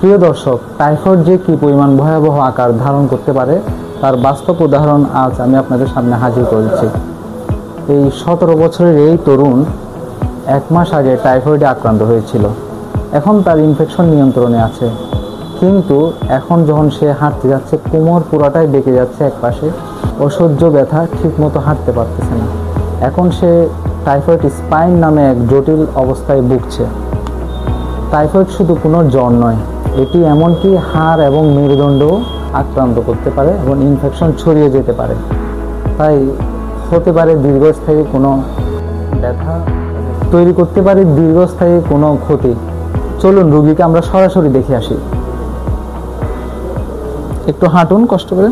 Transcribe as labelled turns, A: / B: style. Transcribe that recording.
A: প্রিয় দর্শক, টাইফয়েড যে কী পরিমাণ ভয়াবহ আকার ধারণ করতে পারে তার বাস্তব উদাহরণ আজ আমি আপনাদের সামনে হাজির করেছি। এই 17 বছরের এই তরুণ 1 মাস আগে টাইফয়েডে আক্রান্ত হয়েছিল। এখন তার ইনফেকশন নিয়ন্ত্রণে আছে, কিন্তু এখন যখন সে হাঁটতে যাচ্ছে কোমর পুরাটাই বেঁকে যাচ্ছে একপাশে, অসহ্য ব্যথা, ঠিকমতো হাঁটতে পারতেছে না। এখন সে টাইফয়েড স্পাইন নামে এক জটিল অবস্থায় ভুগছে। টাইফয়েড শুধু কোনো জ্বর নয়, এটি এমনকি হাড় এবং মেরুদণ্ডও আক্রান্ত করতে পারে এবং ইনফেকশন ছড়িয়ে যেতে পারে। তাই হতে পারে দীর্ঘস্থায়ী কোনো ব্যথা, তৈরি করতে পারে দীর্ঘস্থায়ী কোনো ক্ষতি। চলুন রোগীকে আমরা সরাসরি দেখে আসি। একটু হাঁটুন কষ্ট করে।